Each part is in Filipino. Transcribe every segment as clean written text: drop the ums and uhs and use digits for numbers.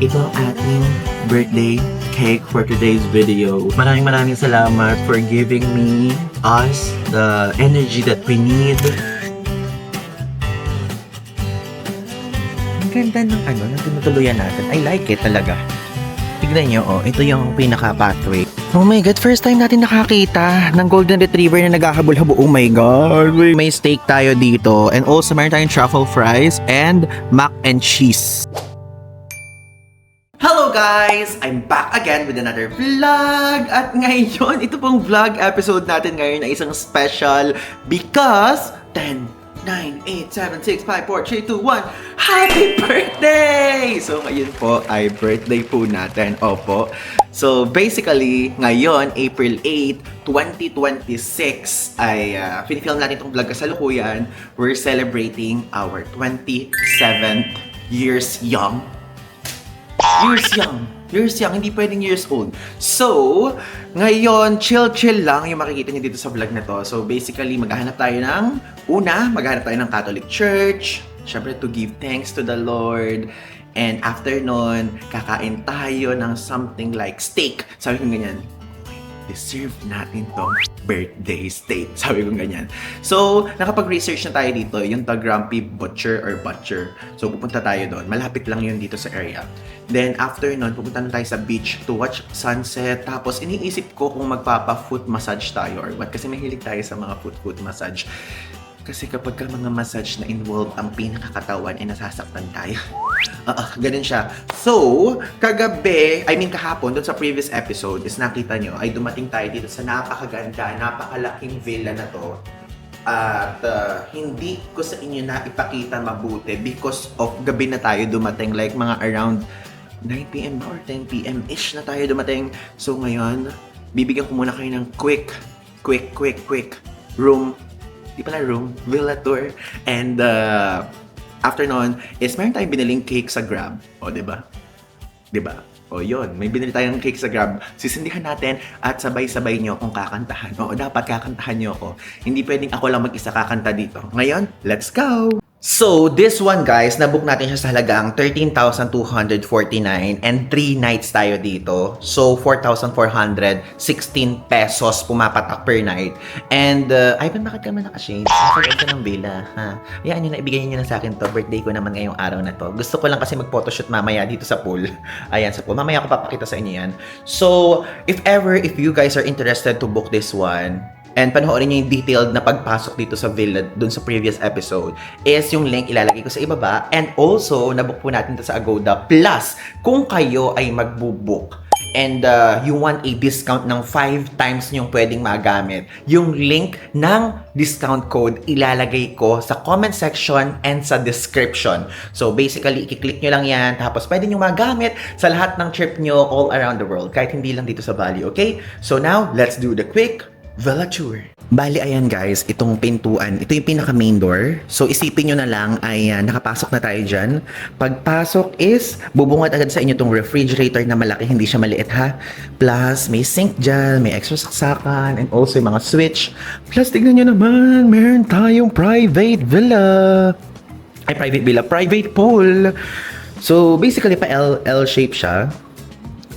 ito ang ating birthday cake for today's video. Maraming salamat for giving us the energy that we need. Ang ganda ng ng tinutuluyan natin. I like it talaga. Tignan nyo, ito yung pinaka-pathway. Oh my God, first time natin nakakita ng golden retriever na naghahabol-habo. Oh my God. May steak tayo dito. And also, meron tayong truffle fries and mac and cheese. Hello guys! I'm back again with another vlog! At ngayon, ito pong vlog episode natin ngayon ay isang special because 10, 9, 8, 7, 6, 5, 4, 3, 2, 1 Happy birthday! So ngayon po ay birthday po natin. Opo. So basically, ngayon, April 8, 2026 ay film natin itong vlog kasalukuyan. We're celebrating our 27th years young. Years young, hindi pwedeng years old. So, ngayon, chill lang yung makikita niyo dito sa vlog na to. So, basically, maghahanap tayo ng Catholic Church. Syempre, to give thanks to the Lord. And after nun, kakain tayo ng something like steak. Sabi ko ganyan, deserve natin tong birthday steak. Sabi ko ganyan. So, nakapag-research na tayo dito, yung The Grumpy Butcher. So, pupunta tayo doon. Malapit lang yun dito sa area. Then, after nun, pupunta na tayo sa beach to watch sunset. Tapos, iniisip ko kung magpapa-foot massage tayo or what. Kasi mahilig tayo sa mga foot massage. Kasi kapag ka mga massage na involve ang pinakakatawan, nasasaktan tayo. Ganun siya. So, kahapon, doon sa previous episode, is nakita nyo, ay dumating tayo dito sa napakaganda, napakalaking villa na to. At hindi ko sa inyo na ipakita mabuti because of gabi na tayo dumating, like mga around 9 p.m. or 10 p.m.-ish na tayo dumating. So ngayon, bibigyan ko muna kayo ng quick villa tour. And after nun, is meron tayong biniling cake sa Grab. O, diba? O, yun. May binili tayong cake sa Grab. Sisindihan natin at sabay-sabay nyo akong kakantahan. O, dapat kakantahan nyo ako. Hindi pwedeng ako lang mag-isa kakanta dito. Ngayon, let's go! So, this one guys, nabook natin siya sa halagang 13,249 and 3 nights tayo dito. So, 4,416 pesos pumapatak per night. And, Ivan, bakit ka man nakashades? Nasa ka ng villa, ha? Hayaan nyo na, ibigay nyo na sa akin to. Birthday ko naman ngayong araw na to. Gusto ko lang kasi mag-photoshoot mamaya dito sa pool. Ayan, sa pool. Mamaya ako papakita sa inyo yan. So, if you guys are interested to book this one, and panoorin niyo yung detailed na pagpasok dito sa villa dun sa previous episode, is yung link ilalagay ko sa ibaba. And also, nabook po natin to sa Agoda. Plus, kung kayo ay magbubook and you want a discount ng 5 times yung pwedeng magamit, yung link ng discount code ilalagay ko sa comment section and sa description. So basically, i-click nyo lang yan, tapos pwede nyo magamit sa lahat ng trip nyo all around the world, kahit hindi lang dito sa Bali, okay? So now, let's do the quick villa tour. Bali, ayan guys, itong pintuan, ito yung pinaka main door. So isipin nyo na lang ay nakapasok na tayo dyan. Pagpasok is, bubungad agad sa inyo tong refrigerator na malaki, hindi siya maliit ha. Plus, may sink dyan, may extra saksakan, and also yung mga switch. Plus, tignan nyo naman, meron tayong private pool. So basically, pa L shape siya.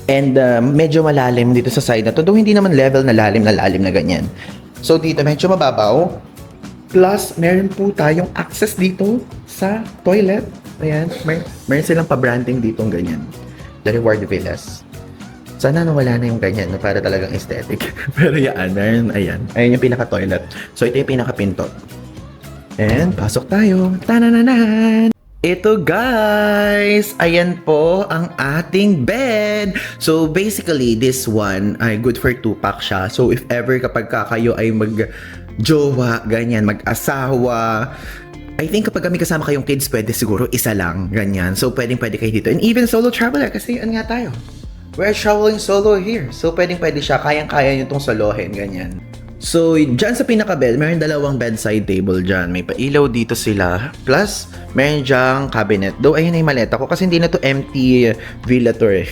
And medyo malalim dito sa side na to. Though hindi naman level na lalim na ganyan. So dito medyo mababaw. Plus meron po tayong access dito sa toilet. Ayan. Meron silang pa-branding dito ng ganyan. The Reward Villas. Sana nawala na yung ganyan na para talagang aesthetic. Pero yan, meron, ayan. Ayan yung pinaka-toilet. So ito yung pinaka-pinto. And pasok tayo. Tanananan! Ito guys, ayan po ang ating bed. So basically, this one ay good for 2-pack siya. So if ever kapag kayo ay mag-jowa, ganyan, mag-asawa, I think kapag kami kasama kayong kids, pwede siguro isa lang, ganyan. So pwede kayo dito. And even solo traveler, kasi ano nga tayo, we're traveling solo here. So pwede siya, kayang-kaya nyo itong solohin, ganyan. So, dyan sa pinaka-bed, meron dalawang bedside table dyan. May pailaw dito sila. Plus, meron dyang cabinet. Though, ayun na yung maleta ko kasi hindi na to empty villa tour eh.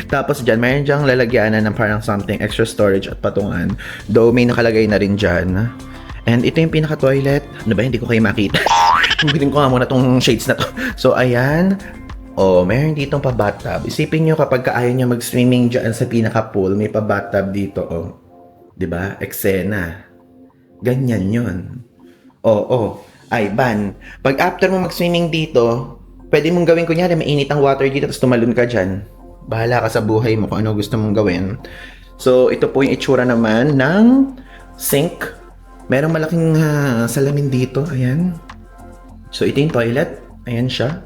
Tapos dyan, meron dyang lalagyanan ng parang something, extra storage at patungan. Though, may nakalagay na rin dyan. And ito yung pinaka-toilet. Ano ba, hindi ko kayo makita. Bitin ko nga muna tong shades na to. So, ayan. Oh, meron ditong pa-bathtub. Isipin nyo kapag ayaw nyo mag-swimming dyan sa pinaka-pool, may pa-bathtub dito, oh. 'Di ba? Eksena. Ganyan yun. Oo. Ay, Ban. Pag after mo mag-swimming dito, pwede mong gawin kunyari, mainit ang water dito, tapos tumalon ka dyan. Bahala ka sa buhay mo kung ano gusto mong gawin. So, ito po yung itsura naman ng sink. Merong malaking salamin dito. Ayan. So, ito yung toilet. Ayan siya.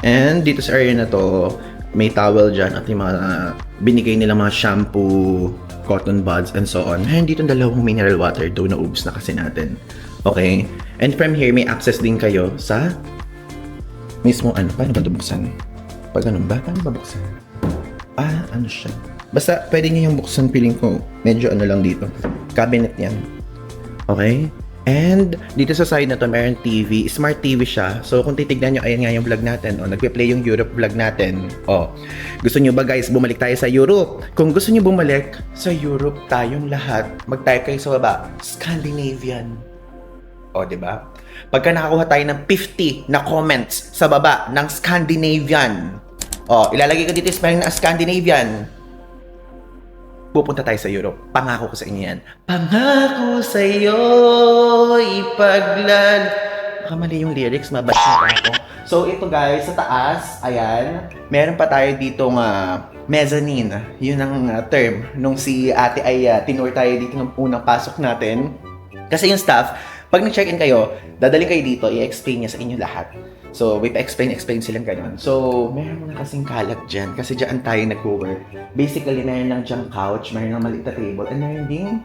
And dito sa area na to, may towel dyan at yung mga binigay nila mga shampoo, cotton buds, and so on. And dito yung dalawang mineral water, though naubos na kasi natin. Okay? And from here, may access din kayo sa mismo ano. Paano ba ito buksan? Pag ganun ba? Paano ba buksan? Ano siya? Basta pwede niyo yung buksan, feeling ko medyo ano lang dito. Cabinet yan. Okay? And dito sa side na to, meron TV. Smart TV siya. So kung titignan nyo, ayan nga yung vlog natin. Nagpe-play yung Europe vlog natin. Gusto nyo ba guys, bumalik tayo sa Europe? Kung gusto nyo bumalik sa Europe tayong lahat, mag-type kayo sa baba, Scandinavian. Diba? Pagka nakakuha tayo ng 50 na comments sa baba ng Scandinavian, ilalagay ko dito spelling na Scandinavian, pupunta tayo sa Europe. Pangako ko sa inyo yan. Pangako sa'yo, Mali yung lyrics, mabash na ako. So, ito guys, sa taas, ayan, meron pa tayo ditong mezzanine. Yun ang term. Nung si ate ay tinur tayo dito ng unang pasok natin. Kasi yung staff, pag nag-check-in kayo, dadaling kayo dito, i-explain niya sa inyo lahat. So, may pa-explain silang ganun. So, meron na kasing kalat dyan. Kasi dyan tayo nag-work. Basically, meron lang dyan couch, meron lang maliit na table, and meron ding,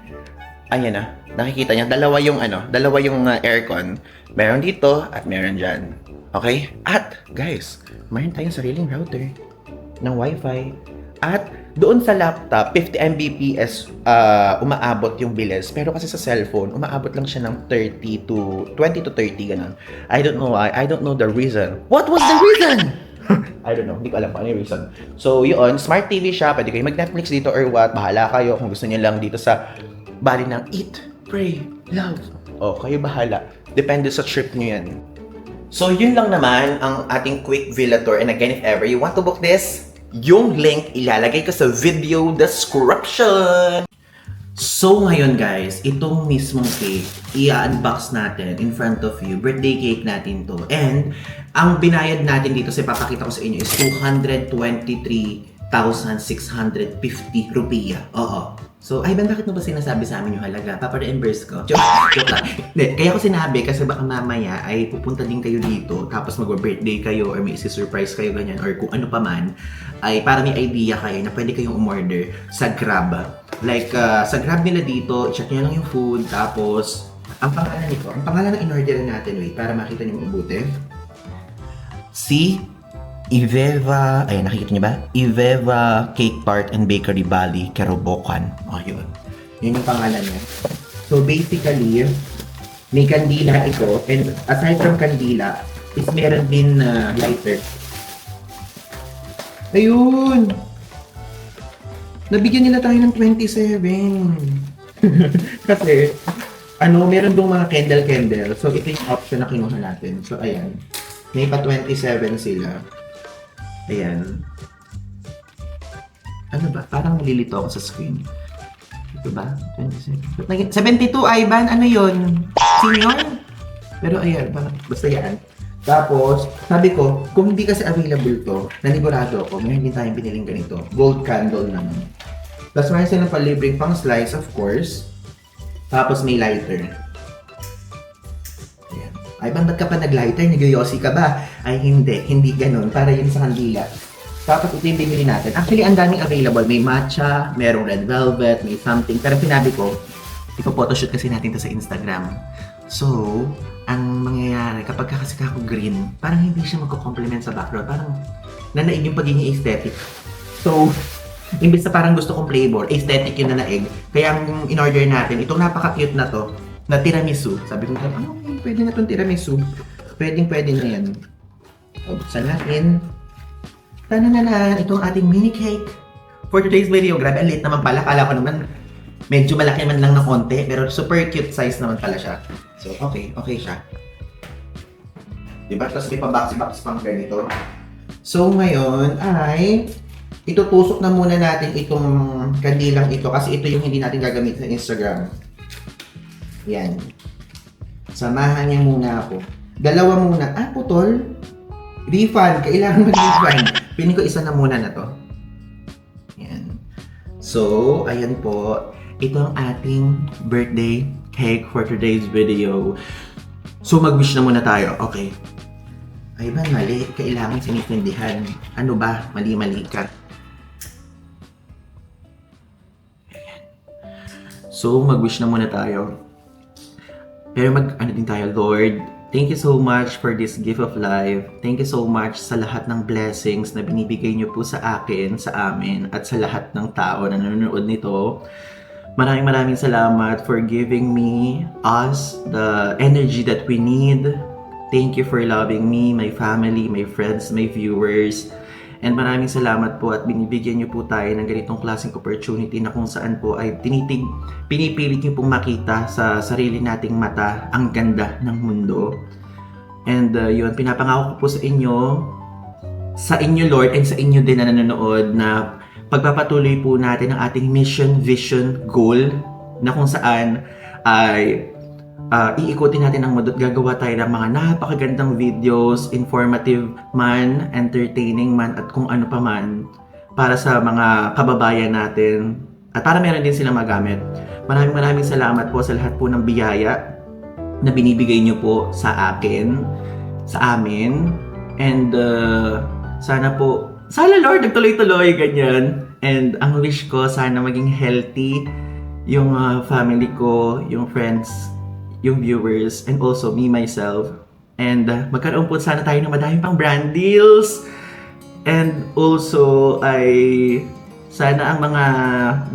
ayan na, nakikita niya, dalawa yung aircon. Meron dito, at meron dyan. Okay? At, guys, meron tayong sariling router ng wifi. At, doon sa laptop, 50 Mbps umaabot yung bilis. Pero kasi sa cellphone, umaabot lang siya ng 20 to 30, ganun. I don't know why. I don't know the reason. What was the reason? I don't know. Hindi ko alam kung ano yung reason. So, yun. Smart TV siya. Pwede kayo mag-Netflix dito or what. Bahala kayo kung gusto niyo lang dito sa bali ng Eat, Pray, Love. Kayo bahala. Depende sa trip niyo yan. So, yun lang naman ang ating quick villa tour. And again, if ever you want to book this, yung link ilalagay ko sa video description. So ngayon guys, itong mismong cake, i-unbox natin in front of you. Birthday cake natin to. And ang binayad natin dito, sa papakita ko sa inyo, is 223,650 rupiah. So, Ivan, bakit mo ba sinasabi sa amin yung halaga? Papa-reimburse ko. Joke lang. Kaya ko sinabi kasi baka mamaya ay pupunta din kayo dito, tapos mag-birthday kayo or may isi-surprise kayo ganyan or kung ano pa man, ay para may idea kayo na pwede kayong umorder sa Grab. Like, sa Grab nila dito, check nyo lang yung food, tapos, ang pangalan ng in-order natin, wait, para makita nyo mabuti. Si Iveva, ayan, nakikita niyo ba? Iveva Cake Tart and Bakery Bali, Kerobokan. Yun. Yun yung pangalan niya. So, basically, may kandila ito. And aside from kandila, is meron din lighter. Ayun! Nabigyan nila tayo ng 27. Kasi, meron dong mga candle. So, ito yung option na kinuha natin. So, ayan. May pa 27 sila. Ayan. Ano ba? Parang nalilito ako sa screen. Ito ba? 27. 72, Ivan? Ano yun? Senior? Pero ayan, basta yan. Tapos, sabi ko, kung hindi kasi available to, nanigurado ako, may hindi tayong biniling ganito. Gold candle naman. Tapos mayroon silang palibreng pang slice, of course. Tapos may lighter. Ay, ba't ka pa nag-lighter? Nagyoyosi ka ba? Ay, hindi ganun. Para yun sa kandila. Tapos ito yung bibili natin. Actually, ang daming available. May matcha, merong red velvet, may something. Pero sinabi ko, ipo-photoshoot kasi natin to sa Instagram. So, ang mangyayari, kapag kasi ako green, parang hindi siya magko-complement sa background. Parang nanaig yung pagiging aesthetic. So, imbes na parang gusto kong flavor, aesthetic yung nanaig. Kaya ang in-order natin, itong napaka-cute na to, na tiramisu. Sabi ko, pwede na itong tiramisu. Pwede na yan. Buksan natin. Tanananan, itong ating mini cake. For today's video, grabe, ang liit naman pala. Kala ko naman, medyo malaki man lang ng konti. Pero super cute size naman pala siya. So, okay siya. Diba? Tapos may pa-box pang ganito. So ngayon ay itutusok na muna natin itong kandilang ito kasi ito yung hindi natin gagamitin sa Instagram. Yan. Samahan niya muna ako. Dalawa muna. Ah, putol. Refund. Kailangan mag-refund. Piling ko isa na muna na to. Yan. So, ayan po. Ito ang ating birthday cake for today's video. So, mag-wish na muna tayo. Okay. Ay ba, mali. Kailangan sinitindihan. Ano ba? Mali-mali ka. Ayan. So, mag-wish na muna tayo. Pero ano din tayo, Lord, thank you so much for this gift of life. Thank you so much sa lahat ng blessings na binibigay niyo po sa akin, sa amin, at sa lahat ng tao na nanonood nito. Maraming salamat for giving us the energy that we need. Thank you for loving me, my family, my friends, my viewers. And maraming salamat po at binibigyan niyo po tayo ng ganitong klaseng opportunity na kung saan po ay pinipilit niyo pong makita sa sarili nating mata ang ganda ng mundo. And yun, pinapangako ko po sa inyo Lord, and sa inyo din na nanonood na pagpapatuloy po natin ang ating mission, vision, goal na kung saan ay iikutin natin ang mundo at gagawa tayo ng mga napakagandang videos, informative man, entertaining man, at kung ano pa man para sa mga kababayan natin at para meron din silang magamit. Maraming salamat po sa lahat po ng biyaya na binibigay niyo po sa akin, sa amin, and sana Lord, nagtuloy-tuloy, ganyan. And ang wish ko, sana maging healthy yung family ko, yung friends, yung viewers, and also me, myself. And magkaroon po sana tayo ng madaming pang brand deals. And also, ay sana ang mga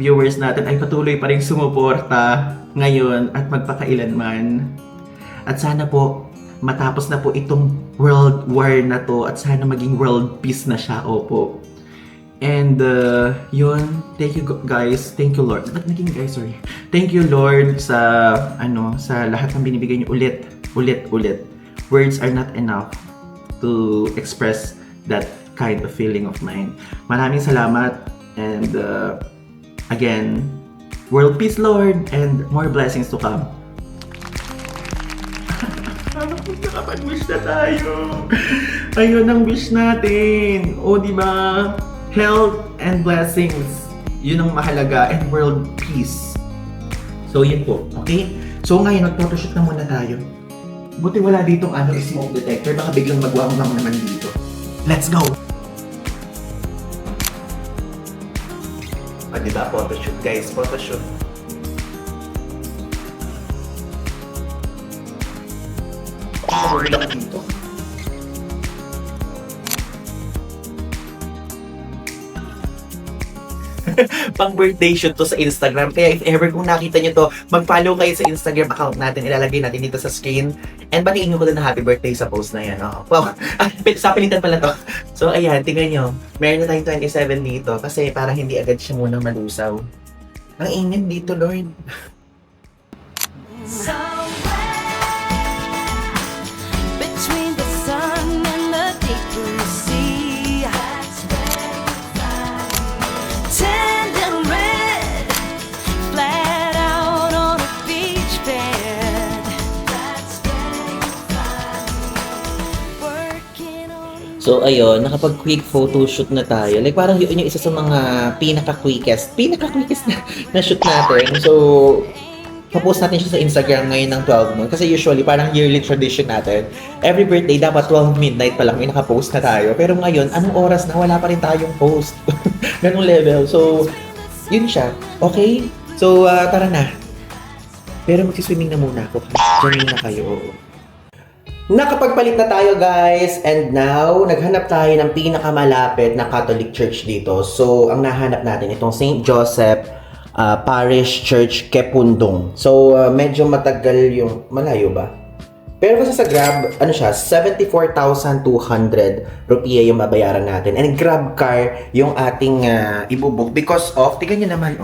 viewers natin ay patuloy pa rin sumuporta ngayon at magpakailanman. At sana po, matapos na po itong world war na to at sana maging world peace na siya, opo. And yun, thank you guys, thank you Lord. Ba't naging guys, sorry. Thank you Lord sa sa lahat ng binibigay niyo ulit. Words are not enough to express that kind of feeling of mine. Maraming salamat and again, world peace Lord and more blessings to come. Nakapag-wish na tayo. Ayun ang wish natin. O, di ba? Health and blessings. Yun ang mahalaga. And world peace. So, yun po. Okay? So, ngayon, mag-photoshoot na muna tayo. Buti wala ditong smoke detector. Baka biglang magwawang naman dito. Let's go! O, diba? Photoshoot, guys. Photoshoot. Mahulog ako dito. Pang birthday shoot to sa Instagram. Kaya if ever kung nakita nyo to, mag-follow kayo sa Instagram account natin. Ilalagay natin dito sa screen. And batiin nyo ko din na happy birthday sa post na yan. Oh. Wow. Sa pilitan pala to. So ayan, tingnan nyo. Meron na tayong 27 dito kasi para hindi agad siya munang malusaw. Ang init dito, Lord. So, ayun, nakapag-quick photoshoot na tayo. Like, parang yun yung isa sa mga pinaka-quickest na shoot natin. So, pa-post natin siya sa Instagram ngayon ng 12 noon. Kasi usually, parang yearly tradition natin. Every birthday, dapat 12 midnight pa lang may nakapost na tayo. Pero ngayon, anong oras na wala pa rin tayong post? Ganong level. So, yun siya. Okay? So, tara na. Pero magsiswimming na muna ako. Diyan na kayo. Nakapagpalit na tayo guys, and now naghanap tayo ng pinakamalapit na Catholic Church dito. So ang nahanap natin itong St. Joseph Parish Church, Kepundong. So medyo matagal yung, malayo ba? Pero kasi sa Grab, ano siya, 74,200 rupiya yung mabayaran natin. And Grab car yung ating ibubuk because of, tingnan nyo naman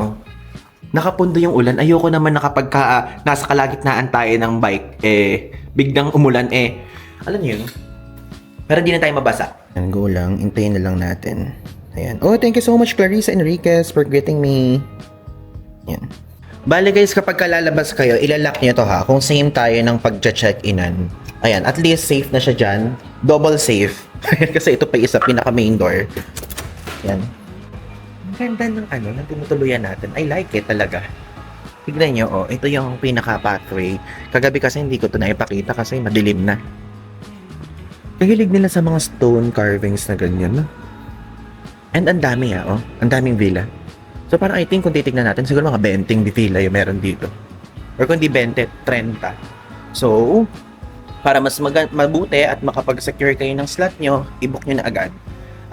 nakapundo yung ulan. Ayoko naman na kapag nasa kalagitnaan tayo ng bike, biglang umulan, alam niyo yun? Pero hindi na tayo mabasa. Ayan, go lang. Intayin na lang natin. Ayan. Oh, thank you so much, Clarissa Enriquez, for greeting me. Ayan. Bale guys, kapag kalalabas kayo, ilalak nyo to ha. Kung same tayo ng pag-check-inan. Ayan, at least safe na siya dyan. Double safe. Kasi ito pa isa, pinaka main door. Ayan. Ang ganda ng ng tinutuluyan natin. I like it talaga. Tignan nyo, oh. Ito yung pinaka pathway. Kagabi kasi hindi ko to naipakita kasi madilim na. Kahilig nila sa mga stone carvings na ganyan, no? And ang dami oh. Ang daming villa. So parang I think kung titignan natin, siguro mga 20 villa yung meron dito. Or kung di 20, 30. So, para mas mabuti at makapag-secure kayo ng slot nyo, i-book nyo na agad.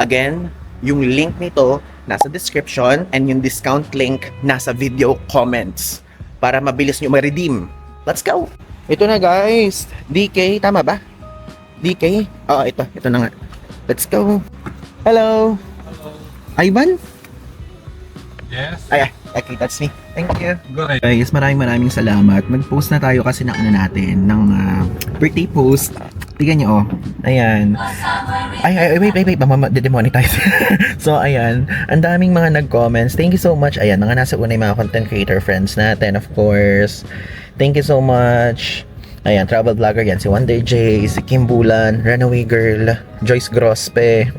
Again, yung link nito nasa description and yung discount link nasa video comments para mabilis nyo ma-redeem. Let's go! Ito na guys! DK, tama ba? DK? Oo, ito na nga. Let's go! Hello! Ivan? Yes. Ay, okay, that's me. Thank you. Go ahead. Guys, maraming salamat. Nag-post na tayo kasi ng ng birthday post. Tignan nyo, oh. Ayan. Ay, wait. Demonetize. So, ayan. Ang daming mga nag-comments. Thank you so much. Ayan, mga nasa una yung mga content creator friends natin, of course. Thank you so much. Ayan, travel vlogger yan. Si Wonder J, si Kim Bulan, Runaway Girl, Joyce Grospe,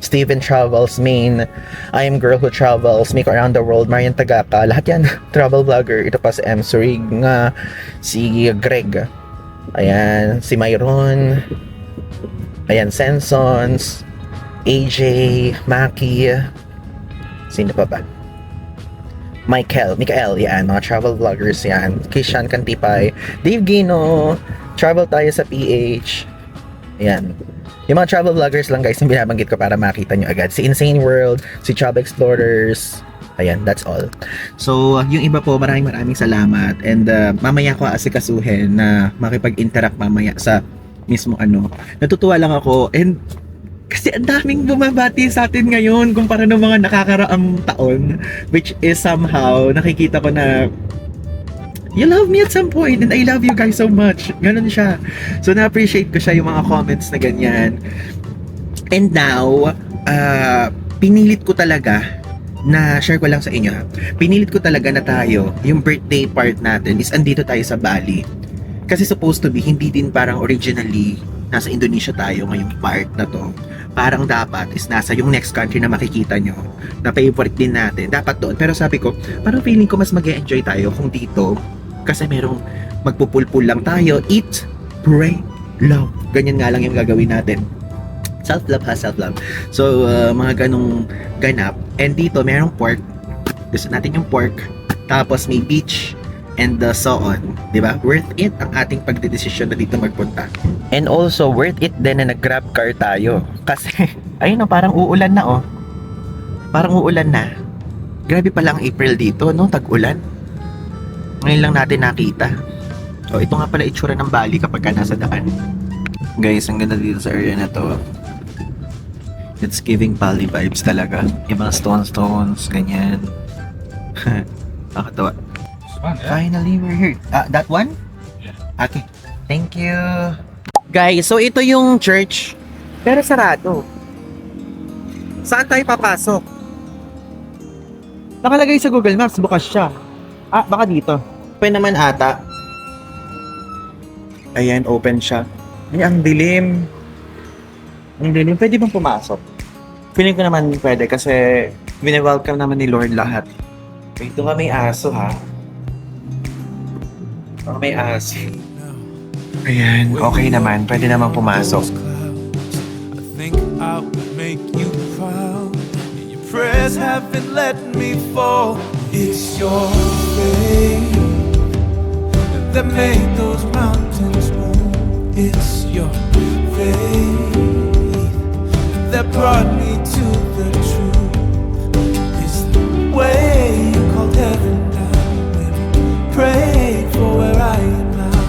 Steven Travels, Main, I Am Girl Who Travels, Make Around the World, Marian Tagaka, lahat yan, travel vlogger. Ito pa si M. Surig, si Greg, ayan, si Myron, ayan, Sensons, AJ, Maki, sino pa ba? Mikael, yan, mga travel vloggers yan, Kishan Kantipay, Dave Gino, travel tayo sa PH, ayan. Yung mga travel vloggers lang guys yung binabanggit ko para makita nyo agad. Si Insane World, si Travel Explorers. Ayan, that's all. So, yung iba po, maraming salamat. And mamaya ko asikasuhin na makipag-interact mamaya sa mismo Natutuwa lang ako. And kasi ang daming bumabati sa atin ngayon kumpara ng mga nakakaraang taon. Which is somehow, nakikita ko na you love me at some point and I love you guys so much. Ganon siya. So, na-appreciate ko siya yung mga comments na ganyan. And now, pinilit ko talaga na share ko lang sa inyo ha. Pinilit ko talaga na tayo, yung birthday part natin is andito tayo sa Bali. Kasi supposed to be, hindi din parang originally nasa Indonesia tayo ngayong part na to. Parang dapat is nasa yung next country na makikita nyo na favorite din natin. Dapat doon. Pero sabi ko, parang feeling ko mas mag-e-enjoy tayo kung dito. Kasi merong magpupulpul lang tayo. Eat, pray, love. Ganyan nga lang yung gagawin natin. Self-love ha, self-love. So, mga ganong ganap. And dito, merong pork. Gusto natin yung pork. Tapos may beach and so on. Diba? Worth it ang ating pagdedesisyon na dito magpunta. And also, worth it din na nag-grab car tayo. Kasi, ayun o, parang uulan na oh. Parang uulan na. Grabe pala ang April dito, no? Tag-ulan. Ngayon lang natin nakita. So, ito nga pala itsura ng Bali kapag ka nasa daan. Guys, ang ganda dito sa area na to. It's giving Bali vibes talaga. Ibang stones, ganyan. Nakatawa. Finally, we're here. That one? Yeah. Okay. Thank you. Guys, so ito yung church. Pero sarado. Saan tayo papasok? Nakalagay sa Google Maps, bukas siya. Baka dito. Open naman ata. Ayan, open siya. Ay, ang dilim. Ang dilim. Pwede bang pumasok? Feeling ko naman pwede kasi wini-welcome naman ni Lord lahat. Ito nga may aso ha. May aso. Ayan, okay naman. Pwede naman pumasok. I think I would make you proud. Your prayers haven't let me fall. It's your faith that made those mountains move. It's your faith that brought me to the truth. It's the way you called heaven down when you prayed for where I am now.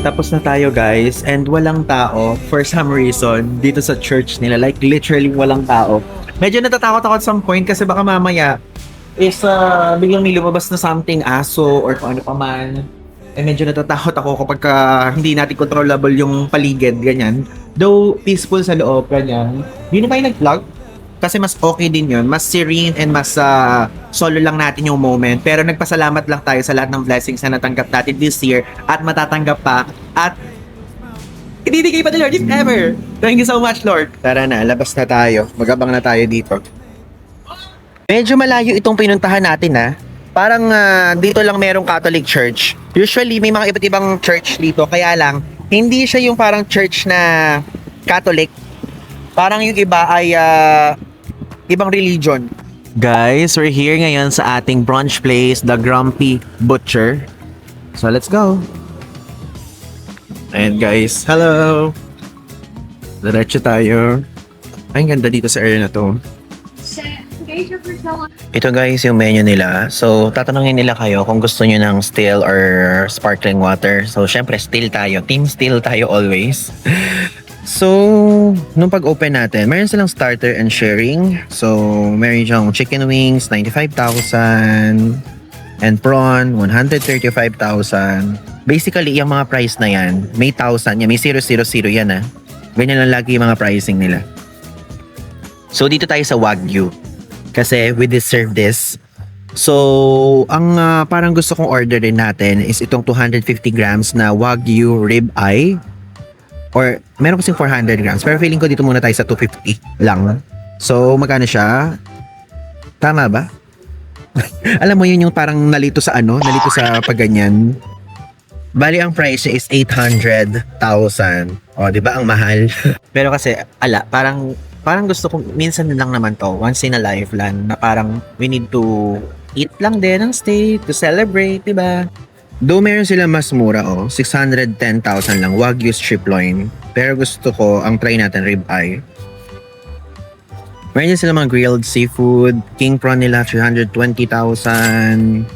Tapos na tayo guys and walang tao for some reason dito sa church nila. Like literally walang tao. Medyo natatakot ako at some point kasi baka mamaya is biglang may lumabas na something, aso or kung ano pa man. medyo natatakot ako kapag hindi natin controllable yung paligid, ganyan. Though peaceful sa loob, ganyan. Yun na ba yung nag-vlog? Kasi mas okay din yun. Mas serene and mas solo lang natin yung moment. Pero nagpasalamat lang tayo sa lahat ng blessings na natanggap natin this year at matatanggap pa. At ibibigay pa ni Lord if ever. Thank you so much, Lord. Tara na, labas na tayo. Magabang na tayo dito. Medyo malayo itong pinuntahan natin ha. Parang dito lang merong Catholic Church. Usually may mga iba't ibang church dito. Kaya lang, hindi siya yung parang church na Catholic. Parang yung iba ay ibang religion. Guys, we're here ngayon sa ating brunch place, The Grumpy Butcher. So let's go. And guys, hello! Diretso tayo. Ay, ang ganda dito sa area na to. Ito guys, yung menu nila. So, tatanungin nila kayo kung gusto nyo ng still or sparkling water. So, syempre, still tayo. Team still tayo always. So, nung pag-open natin, meron silang starter and sharing. So, meron siyang chicken wings, 95,000. And prawn, 135,000. Basically, yung mga price na yan, may 1,000 yan, may 000 yan ah. Ganyan lang lagi yung mga pricing nila. So, dito tayo sa Wagyu. Kasi we deserve this. So, ang parang gusto kong orderin natin is itong 250 grams na Wagyu rib eye. Or, meron kasing 400 grams. Pero feeling ko dito muna tayo sa 250 lang. So, magkano siya? Tama ba? Alam mo yun yung parang nalito sa nalito sa pagganyan. Bali, ang price is 800,000. O, di ba? Ang mahal. Pero kasi, parang gusto ko, minsan lang naman to, once in a life lang, na parang we need to eat lang din ng steak, to celebrate, di ba? Though meron sila mas mura, 610,000 lang, Wagyu strip loin. Pero gusto ko, ang try natin, rib eye. Meron din sila mga grilled seafood, king prawn nila, 320,000.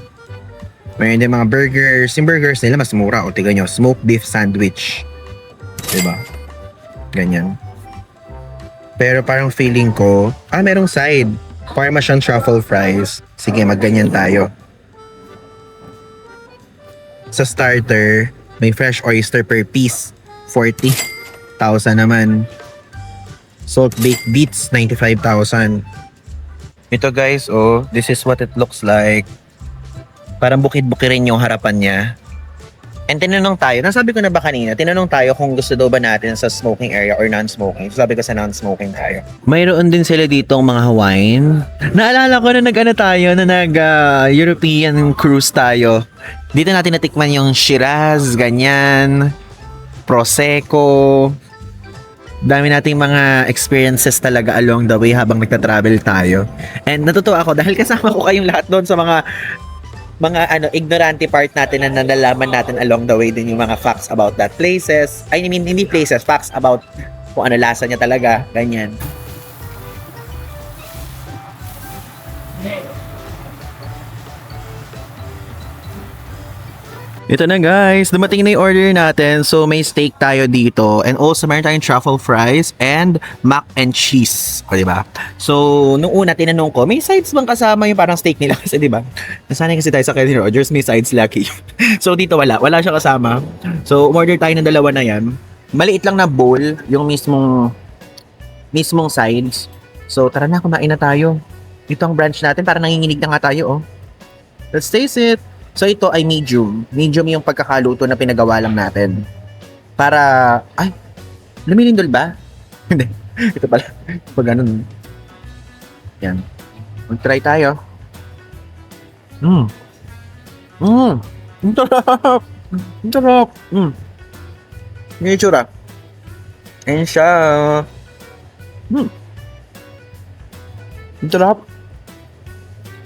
Meron din mga burgers. Yung burgers nila mas mura, tignan nyo, smoked beef sandwich. Diba? Ganyan. Pero parang feeling ko, merong side. Parmesan truffle fries. Sige, magganyan tayo. Sa starter, may fresh oyster per piece. 40,000 naman. Salt baked beets, 95,000. Ito guys, this is what it looks like. Parang bukid-bukirin yung harapan niya. And tinanong tayo, nasabi ko na ba kanina, tinanong tayo kung gusto daw ba natin sa smoking area or non-smoking. Sabi ko sa non-smoking tayo. Mayroon din sila dito mga wine. Naalala ko na European cruise tayo. Dito natin natikman yung Shiraz, ganyan, Prosecco. Dami nating mga experiences talaga along the way habang nagta-travel tayo. And natutuwa ako dahil kasama ko kayong lahat doon sa mga ignorante part natin na nalalaman natin along the way din yung mga facts about that places. I mean, hindi places, facts about kung ano lasa niya talaga, ganyan. Ito na guys, dumating na yung order natin. So may steak tayo dito and also meron tayong truffle fries and mac and cheese. O diba? So nung una tinanong ko, may sides bang kasama yung parang steak nila? Kasi diba? Nasanay kasi tayo sa Kenny Rogers, may sides lagi. So dito wala siya kasama. So umorder tayo ng dalawa na yan. Maliit lang na bowl, yung mismong sides. So tara na, kumain na tayo. Ito ang brunch natin, parang nanginginig na nga tayo Let's taste it. So ito ay medium. Medium yung pagkakaluto na pinagawa lang natin. Para, lumilindol ba? Hindi. Ito pala. Pag ganun. Yan. Mag-try tayo. Ang sarap. Ang sarap. Yung itsura. Ayan siya. Ang sarap.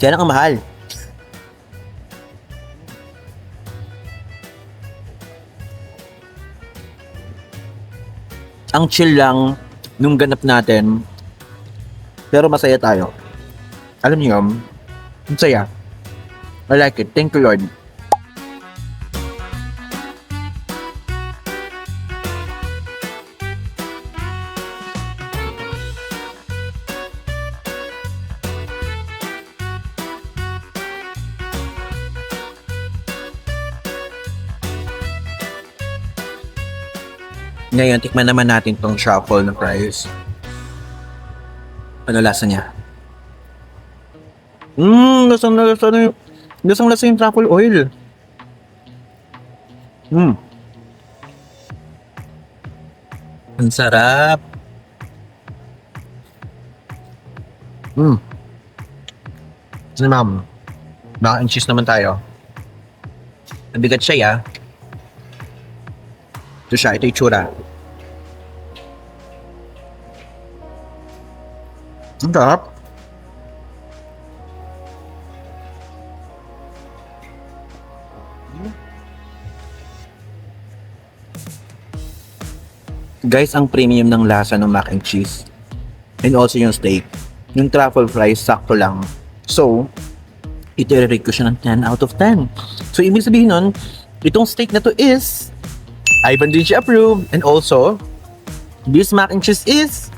Kaya lang ang mahal. Ang chill lang nung ganap natin. Pero masaya tayo. Alam niyo, ang saya. I like it. Thank you, Lord. Ngayon, tikman naman natin tong truffle na fries. Ano lasa niya? Lasang-lasa yung truffle oil. Ang sarap. Ano ma'am? Mac and cheese naman tayo. Nabigat siya, ya. Ito siya, ito yung tsura. Ang sarap. Guys, ang premium ng lasa ng mac and cheese. And also yung steak. Yung truffle fries, sakto lang. So, ito-rate ko siya ng 10 out of 10. So, ibig sabihin nun, itong steak na to is Ivan DG approved. And also, this mac and cheese is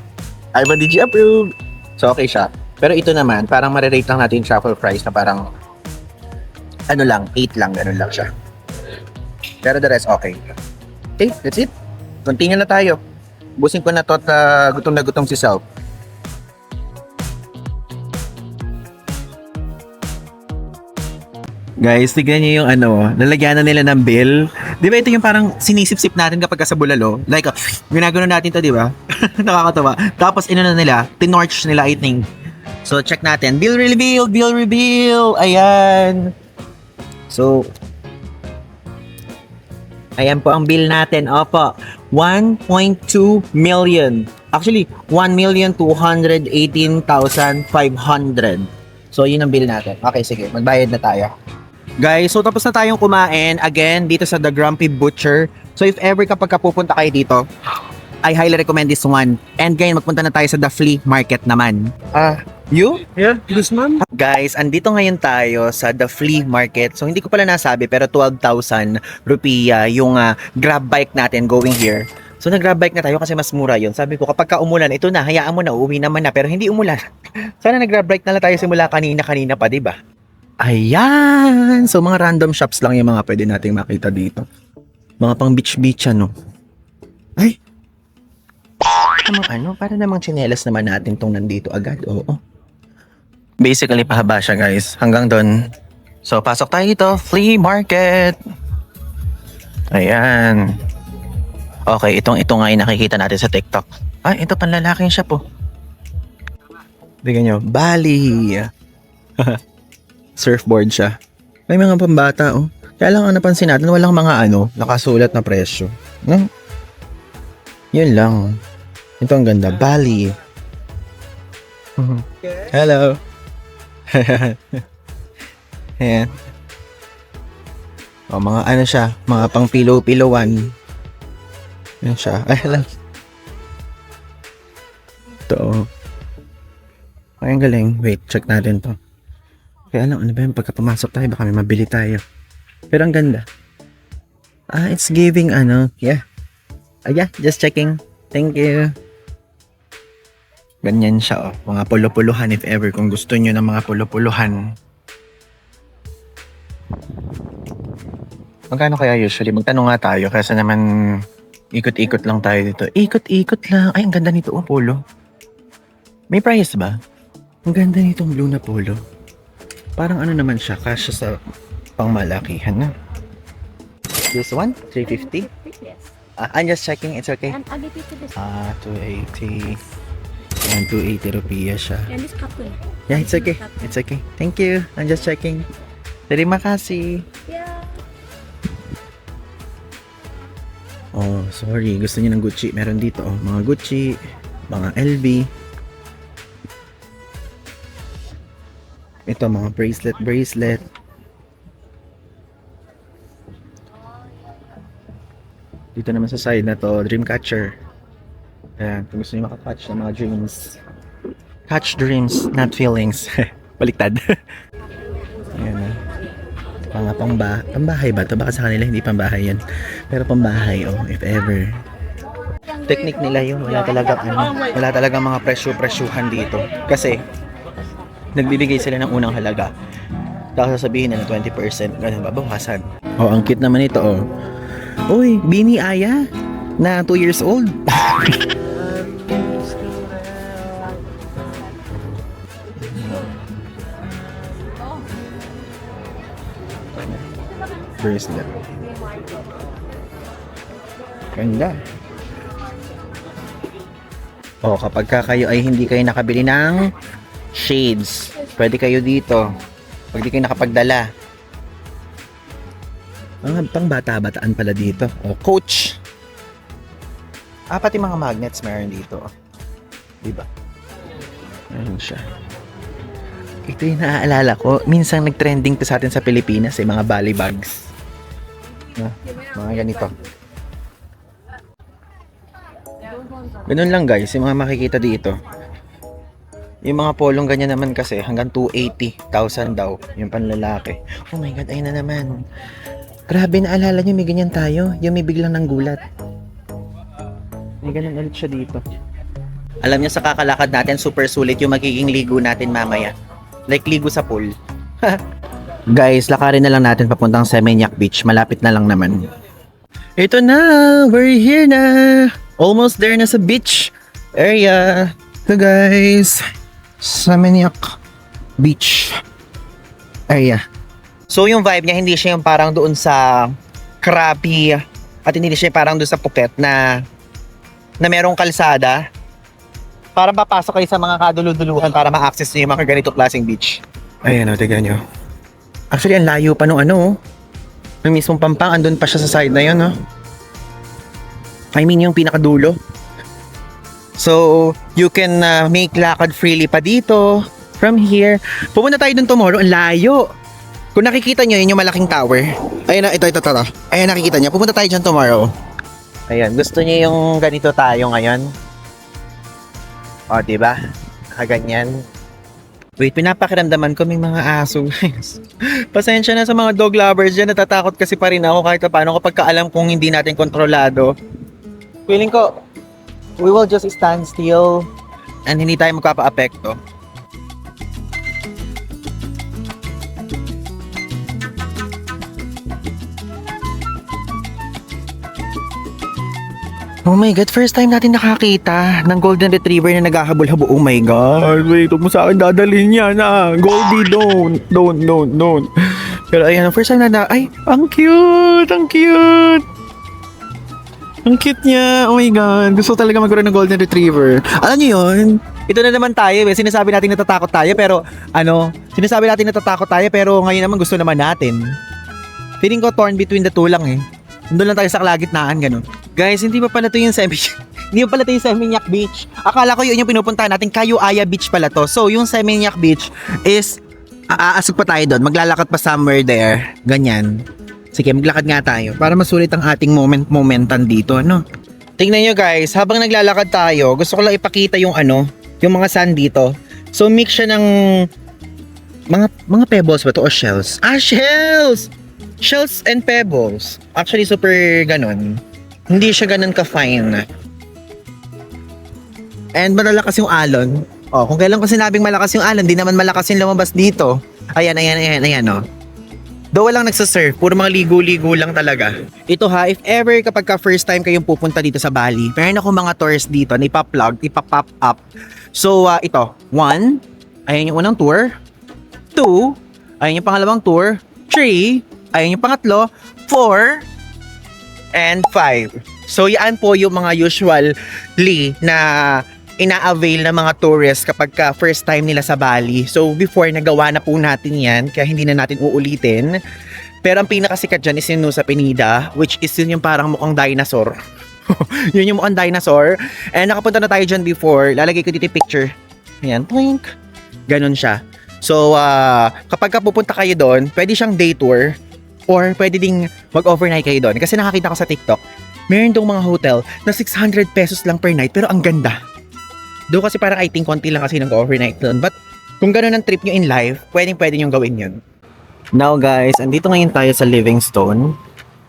Ivan DG approved. So, okay siya. Pero ito naman, parang marirate lang natin yung truffle fries na parang ano lang, 8 lang, ganun lang siya. Pero the rest, okay. Okay, that's it. Continue na tayo. Busin ko na to at gutom na gutom si Self. Guys, tignan niyo yung ano, lalagyan na nila ng bill. Di ba ito yung parang sinisip-sip natin kapag sa bulalo? Like, ginagano natin to, di ba? Nakakatawa. Tapos, na nila, tinorch nila, I think. So, check natin. Bill reveal! Bill reveal! Ayan. So, ayan po ang bill natin. Opo. 1.2 million. Actually, 1,218,500. So, yun ang bill natin. Okay, sige. Magbayad na tayo. Guys, so tapos na tayong kumain. Again, dito sa The Grumpy Butcher. So, if ever kapag pupunta kayo dito, I highly recommend this one. And ngayon, magpunta na tayo sa The Flea Market naman. You? Yeah, this man. Guys, andito ngayon tayo sa The Flea Market. So, hindi ko pala nasabi, pero 12,000 rupiya yung grab bike natin going here. So, nag-grab bike na tayo kasi mas mura yun. Sabi ko, kapag ka umulan, ito na, hayaan mo na, uuwi naman na. Pero hindi umulan. Sana nag-grab bike na lang tayo simula kanina pa, diba? Ayan! So, mga random shops lang yung mga pwede nating makita dito. Mga pang beach-beach, ano. Ay! Para namang tsinelas naman natin tong nandito agad, oo. Basically, pahaba siya, guys. Hanggang doon. So, pasok tayo dito. Flea Market. Ayan. Okay, ito nga yung nakikita natin sa TikTok. Ay, ito panlalaking shop, oh. Bigyan nyo. Bali. Surfboard siya. May mga pambata, oh. Kaya lang ang napansin natin, walang mga nakasulat na presyo. No? Yun lang. Ito ang ganda. Bali. Hello. Ayan. O, mga siya, mga pang pillow-pillowan. Yan siya. Ay, lang. Ito. Ay, ang galing. Wait, check natin to. Kaya ano ba yung pagka pumasok tayo, baka may mabili tayo. Pero ang ganda. It's giving yeah. Yeah, just checking. Thank you. Ganyan siya, oh. Mga pulo-puluhan if ever. Kung gusto nyo ng mga pulo-puluhan. Magkano kaya usually? Magtanong nga tayo kasi naman ikot-ikot lang tayo dito. Ikot-ikot lang. Ay, ang ganda nito, oh, polo. May price ba? Ang ganda nitong blue na polo. Parang naman siya, kasya sa pangmalakihan na. This one? 350? Yes. I'm just checking, it's okay. And I'll give it to this. 280. Yan, 280 rupiya siya. And this couple. Yeah, it's okay. It's okay. Thank you. I'm just checking. Terima kasih. Yeah. Oh, sorry. Gusto niyo ng Gucci. Meron dito, oh. Mga Gucci, mga LV. Ito, mga bracelet. Dito naman sa side na to, Dreamcatcher. Ayan, kung gusto niyo makakatch ng mga dreams. Catch dreams, not feelings. Baliktad. Ayan na. Pambahay ba ito? Baka sa kanila hindi pambahay yan. Pero pambahay, oh, if ever. Technique nila yun. Wala talagang mga presyo-presyuhan dito. Kasi, nagbibigay sila ng unang halaga. Tapos sasabihin nila 20%. Ganun ba? Bawasan. Oh, ang cute naman ito, oh. Uy, Bini Aya. na 2 years old. Bracelet. Ganda. O, kapag kayo ay hindi kayo nakabili ng shades, pwede kayo dito. Pag di kayo nakapagdala. Pang bata-bataan pala dito. O, Coach. Pati mga magnets meron dito. Diba? Meron siya. Ito yung naaalala ko. Minsan nag-trending to sa atin sa Pilipinas, mga bally bags. Mga ganito. Ganun lang guys, yung mga makikita dito. Yung mga polong ganyan naman kasi, hanggang 280,000 daw, yung panlalaki. Oh my God, ayun na naman. Grabe, naalala nyo, may ganyan tayo. Yung may biglang ng gulat. May ganun ulit siya dito. Alam nyo, sa kakalakad natin, super sulit yung magiging ligo natin mamaya. Like ligo sa pool. Guys, lakarin na lang natin papuntang Seminyak Beach. Malapit na lang naman. Ito na! We're here na! Almost there na sa beach area. So guys, Seminyak Beach area. So yung vibe niya, hindi siya yung parang doon sa Krabi at hindi siya parang doon sa Phuket na merong kalsada. Para mapasok kayo sa mga kaduluduluhan para ma-access niyo yung mga ganito klaseng beach. Ayan o, tignan nyo. Actually, ang layo pa nung ano. Yung mismong Pampang, andun pa siya sa side na yun, no? I mean, yung pinakadulo. So, you can make lakad freely pa dito. From here. Pupunta tayo dun tomorrow. Ang layo. Kung nakikita nyo, yun yung malaking tower. Ayan na, ito. Ayan, nakikita nyo. Pupunta tayo dyan tomorrow. Ayan, gusto nyo yung ganito tayo ngayon? O, diba? Kaganyan. Wait, pinapakiramdaman ko may mga aso, guys. Pasensya na sa mga dog lovers dyan. Natatakot kasi pa rin ako kahit paano kapag kaalam kung hindi natin kontrolado. Feeling ko, we will just stand still and hindi tayo magpapa-apekto. Oh my God, first time natin nakakita ng golden retriever na naghahabol-habo. Oh my God, wait, huwag mo sa akin dadalhin yan Goldie, don't. Pero ayan, first time ay, ang cute. Ang cute niya, oh my God. Gusto ko talaga magkaroon ng golden retriever. Alam niyo yun? Ito na naman tayo, sinasabi natin natatakot tayo, pero ngayon naman gusto naman natin. Feeling ko torn between the two lang Nandun lang tayo sa kalagitnaan, ganun. Guys, hindi pa pala ito yung Seminyak Beach. Akala ko yun yung pinupuntahan natin. Kayo-Aya Beach pala to. So, yung Seminyak Beach is aasog pa tayo doon. Maglalakad pa somewhere there. Ganyan. Sige, maglakad nga tayo. Para masulit ang ating momentan dito, no? Tingnan nyo guys, habang naglalakad tayo, gusto ko lang ipakita yung yung mga sand dito. So, mix siya ng mga pebbles ba to o shells? Shells! Shells and pebbles. Actually, super ganun. Hindi siya ganun ka-fine. And malalakas yung alon. Kung kailan ko sinabing malakas yung alon, di naman malakas yung lumabas dito. Ayan, Though walang nagsasurf, puro mga ligo-ligo lang talaga. Ito if ever kapag first time kayong pupunta dito sa Bali, meron ako mga tours dito na ipapop up. So, ito. 1, ayan yung unang tour. 2, ayan yung pangalawang tour. 3, ayan yung pangatlo. 4, and 5. So, yan po yung mga usually na ina-avail ng mga tourists kapag first time nila sa Bali. So, before, nagawa na po natin yan, kaya hindi na natin uulitin. Pero ang pinakasikat dyan is yung Nusa Penida, which is yun yung parang mukhang dinosaur. Yun yung mukhang dinosaur. And nakapunta na tayo dyan before. Lalagay ko dito yung picture. Ayan, plink. Ganon siya. So, kapag pupunta kayo doon, pwede siyang day tour. Or pwede ding mag-overnight kayo doon. Kasi nakakita ko sa TikTok, meron dong mga hotel na 600 pesos lang per night pero ang ganda. Doon kasi parang I think konti lang kasi nag-overnight doon. But kung gano'n ang trip nyo in life, pwedeng nyo gawin yun. Now guys, andito ngayon tayo sa Livingstone.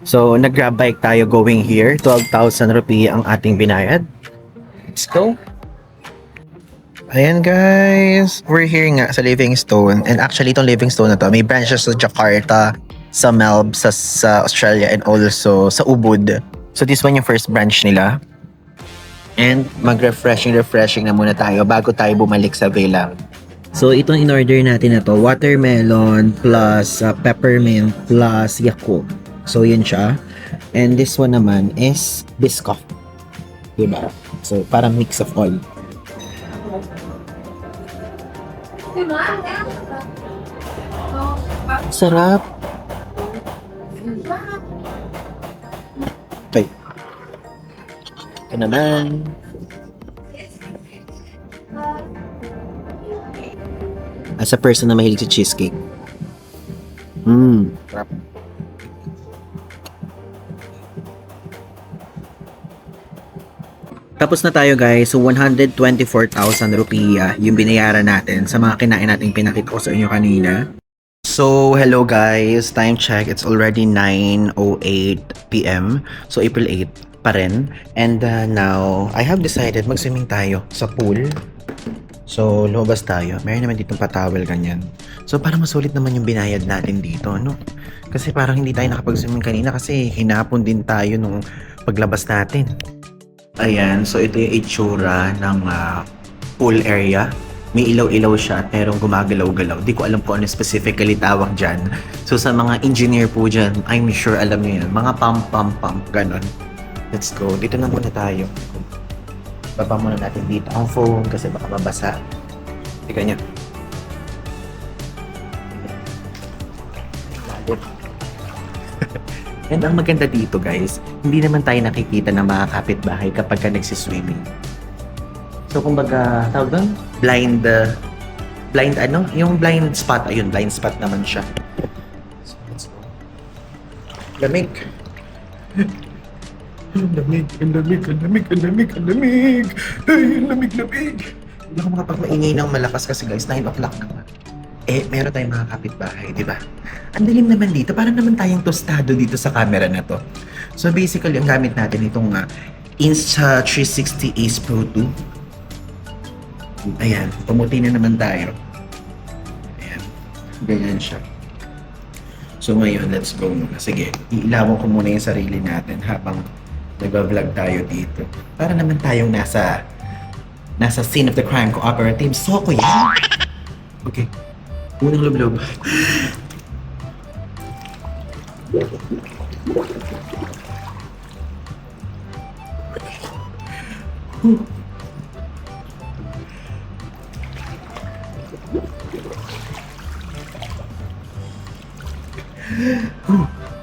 So nag-grab bike tayo going here. 12,000 rupiah ang ating binayad. Let's go. Ayan guys, we're here nga sa Livingstone. And actually itong Livingstone na to, may branches sa Jakarta, sa Melb, sa Australia, and also sa Ubud. So this one yung first branch nila. And mag-refreshing na muna tayo bago tayo bumalik sa villa. So itong in-order natin na to, watermelon plus peppermint plus Yakult. So yun siya. And this one naman is Biscoff. Diba? So parang mix of all. Sarap. Okay. Ito naman. As a person na mahilig sa cheesecake. Sarap. Tapos na tayo guys, so 124,000 rupiah yung binayaran natin sa mga kinain nating pinakita ko sa inyo kanina. So, hello guys, time check, it's already 9:08 PM, so April 8 pa rin. And now, I have decided mag-swimming tayo sa pool. So, lumabas tayo, meron naman ditong patawel ganyan. So, para masulit naman yung binayad natin dito, no? Kasi parang hindi tayo nakapag-swimming kanina kasi hinapon din tayo nung paglabas natin. Ayan, so ito yung itsura ng pool area. May ilaw-ilaw siya pero gumagalaw-galaw. Di ko alam kung ano specifically tawag dyan. So sa mga engineer po dyan, I'm sure alam niyo yan. Mga pump, ganon. Let's go. Dito na muna tayo. Baba muna natin dito ang phone kasi baka mabasa. Tika niya. And ang maganda dito guys, hindi naman tayo nakikita ng mga kapitbahay kapag ka nagsiswimming. So kumbaga, tawag doon? Blind ano? Yung blind spot, ayun, blind spot naman siya. So let's go. Lamig. Lamig. Ay, lamig. Hindi ako makapag-maingay ng malakas kasi guys, 9 o'clock na. Eh, meron tayong mga kapitbahay, di ba? Ang dilim naman dito, parang naman tayong tostado dito sa camera na to. So basically, ang gamit natin itong Insta360 Ace Pro 2. Ayan, pumuti na naman tayo. Ayan, ganyan siya. So ngayon, let's go muna. Sige, iilawan ko muna yung sarili natin habang nag-vlog tayo dito. Para naman tayong nasa scene of the crime cooperative. So ko yan! Okay. Unang lublob.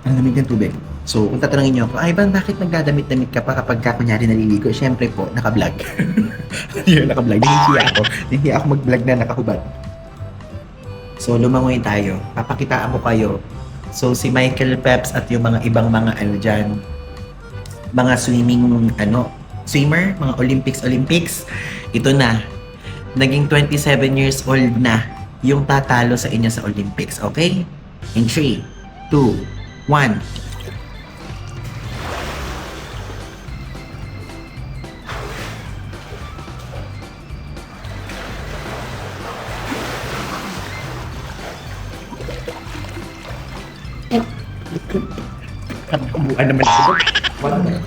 Ang lamig ng tubig. So, kung tatanungin niyo ako, ay ba, bakit nagdadamit-damit ka pa kapag ka kunyari naliligo? Siyempre po, naka-vlog. Yun, naka-vlog. Hindi ako mag-vlog na nakahubad. So, lumangoy tayo. Papakitaan ko kayo. So, si Michael Peps at yung mga ibang mga ano dyan, mga swimmer, mga Olympics, ito na. Naging 27 years old na yung tatalo sa inyo sa Olympics, okay? In 3, 2, 1. Kabuuan naman ito. Wala na.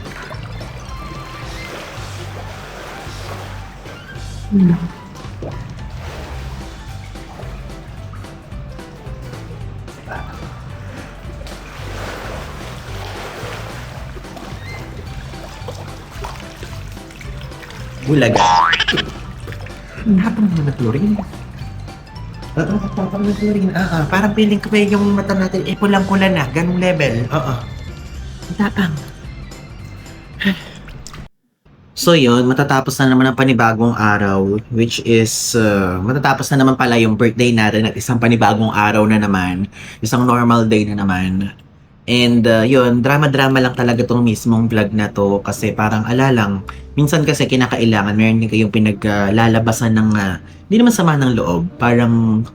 Bulaga. Napang naman chlorine. Oo, tapang ng chlorine. Parang feeling ko ba yung mata natin, pulang-pula na. Ganong level. Oo. Tapang. So yun, matatapos na naman ang panibagong araw, which is, matatapos na naman pala yung birthday natin at isang panibagong araw na naman. Isang normal day na naman. And yun, drama-drama lang talaga tong mismong vlog na to kasi parang alalang, minsan kasi kinakailangan, meron din kayong pinaglalabasan ng, hindi naman sama ng loob, parang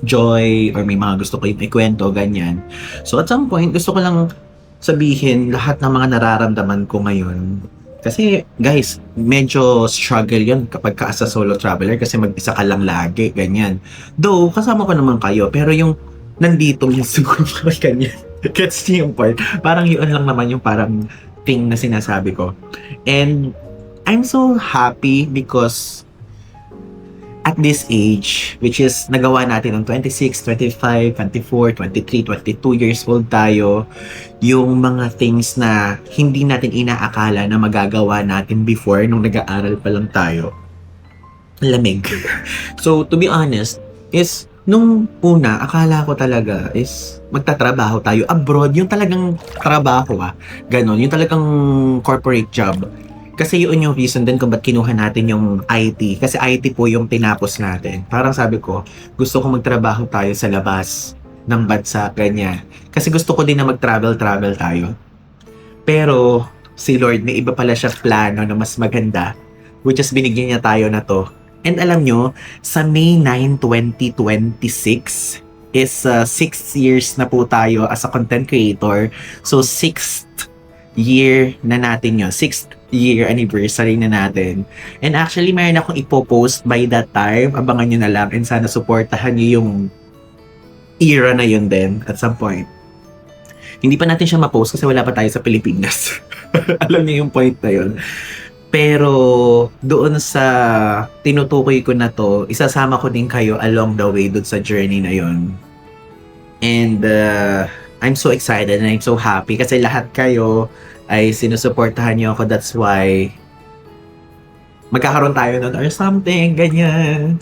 joy or may mga gusto kayong ikwento, ganyan. So at some point, gusto ko lang sabihin lahat ng mga nararamdaman ko ngayon. Kasi guys, medyo struggle yun kapag ka as a solo traveler kasi mag-isa ka lang lagi, ganyan. Though, kasama ko naman kayo, pero yung nandito mismo ganyan. Gets niyo yung part? Parang yun lang naman yung parang thing na sinasabi ko. And I'm so happy because at this age, which is nagawa natin ng 26, 25, 24, 23, 22 years old tayo, yung mga things na hindi natin inaakala na magagawa natin before nung nag-aaral pa lang tayo. Lamig. So, to be honest, is nung una, akala ko talaga is magtatrabaho tayo abroad. Yung talagang trabaho ganon. Yung talagang corporate job. Kasi yun yung reason din kung ba't kinuha natin yung IT. Kasi IT po yung tinapos natin. Parang sabi ko, gusto ko magtrabaho tayo sa labas ng bansa, ganyan. Kasi gusto ko din na mag-travel tayo. Pero si Lord, may iba pala siya plano na mas maganda, which is binigyan niya tayo na to. And alam nyo, sa May 9, 2026 is 6 years na po tayo as a content creator. So 6th year na natin yun. 6th year anniversary na natin. And actually, mayroon akong ipopost by that time. Abangan nyo na lang and sana supportahan nyo yung era na yun din at some point. Hindi pa natin siya ma-post kasi wala pa tayo sa Pilipinas. Alam niyo yung point na yun. Pero doon sa tinutukoy ko na to, isasama ko din kayo along the way doon sa journey na yon. And I'm so excited and I'm so happy kasi lahat kayo ay sinusuportahan niyo ako. That's why magkakaroon tayo nun or something, ganyan.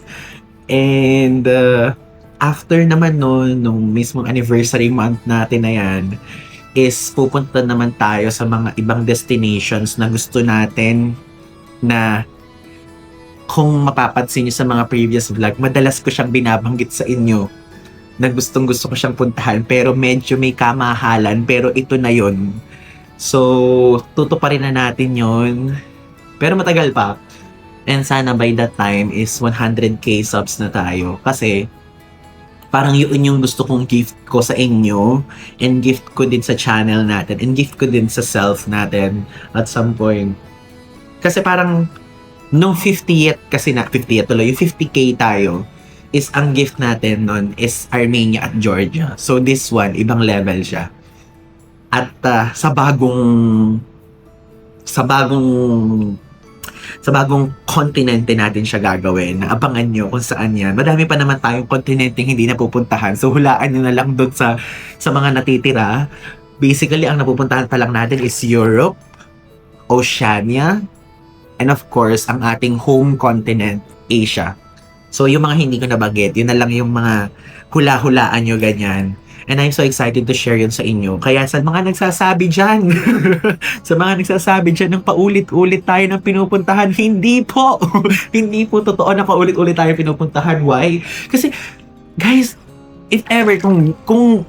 And after naman nun, nung mismong anniversary month natin na yan, is pupunta naman tayo sa mga ibang destinations na gusto natin na kung mapapansin nyo sa mga previous vlog, madalas ko siyang binabanggit sa inyo na gustong gusto ko siyang puntahan pero medyo may kamahalan pero ito na yon. So, tutuparin na natin yon pero matagal pa. And sana by that time is 100k subs na tayo kasi parang yun yung gusto kong gift ko sa inyo and gift ko din sa channel natin and gift ko din sa self natin at some point. Kasi parang nung 50th kasi na 50th tuloy, yung 50k tayo is ang gift natin nun is Armenia at Georgia. So this one, ibang level siya. At sa bagong kontinente natin siya gagawin. Abangan nyo kung saan yan. Madami pa naman tayong kontinente hindi napupuntahan. So, hulaan nyo na lang doon sa mga natitira. Basically, ang napupuntahan pa lang natin is Europe, Oceania, and of course, ang ating home continent, Asia. So, yung mga hindi ko nabanggit, yun na lang yung mga hula-hulaan nyo ganyan. And I'm so excited to share yun sa inyo. Kaya sa mga nagsasabi dyan, sa mga nagsasabi dyan ng paulit-ulit tayo ng pinupuntahan, hindi po. Hindi po totoo na paulit-ulit tayo pinupuntahan. Why? Kasi, guys, if ever, kung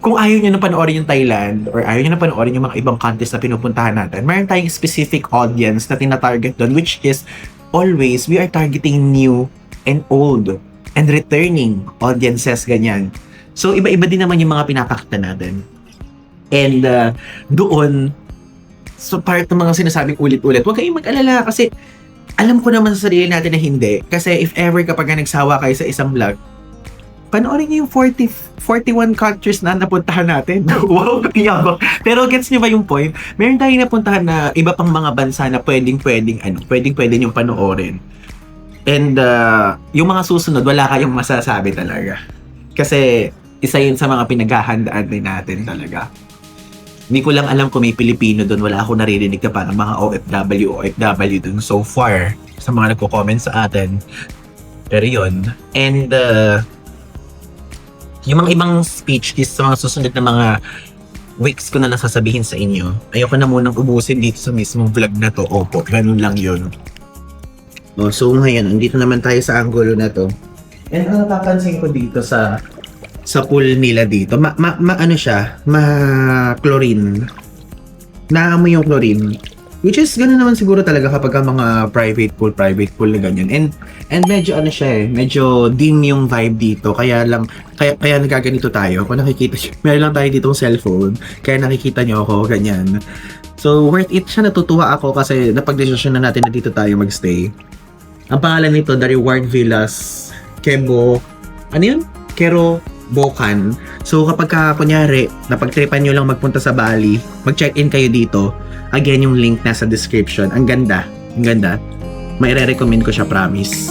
ayaw nyo na panoorin yung Thailand or ayaw nyo na panoorin yung mga ibang countries na pinupuntahan natin, mayroon tayong specific audience na tinatarget doon, which is always, we are targeting new and old and returning audiences, ganyan. So, iba-iba din naman yung mga pinapakita natin. And doon, so part ng mga sinasabing ulit-ulit, huwag kayong mag-alala kasi alam ko naman sa sarili natin na hindi. Kasi if ever kapag nagsawa kayo sa isang vlog, panoorin niyo yung 41 countries na napuntahan natin. Wow, yabang. Pero gets niyo ba yung point? Meron tayong napuntahan na iba pang mga bansa na pwedeng yung panoorin. And yung mga susunod, wala kayong masasabi talaga. Kasi isa yun sa mga pinaghahandaan din natin talaga. Hindi ko lang alam kung may Pilipino doon. Wala akong naririnig na parang mga OFW doon so far sa mga nagko-comment sa atin. Pero yun. And yung mga ibang speech is sa mga susunod na mga weeks ko na lang sasabihin sa inyo. Ayoko na munang ubusin dito sa mismong vlog na to. Opo, ganun lang yun. So ngayon, andito naman tayo sa angulo na to. And ang napapansin ko dito sa pool nila dito, ano siya, chlorine. Naamoy yung chlorine. Which is, gano'n naman siguro talaga kapag ang mga private pool na ganyan. And medyo ano siya medyo dim yung vibe dito. Kaya nagaganito tayo. Kung nakikita nyo, meron lang tayo ditong cellphone. Kaya nakikita nyo ako, ganyan. So, worth it siya. Natutuwa ako kasi napag-desisyon na natin na dito tayo magstay. Ang pangalan nito, The Reward Villas Kebo, ano yun? Kero Bokan. So kapag kunyari, napagtripan nyo lang magpunta sa Bali, mag-check-in kayo dito, Again, yung link nasa description. Ang ganda. Ang ganda. May re-recommend ko siya, promise.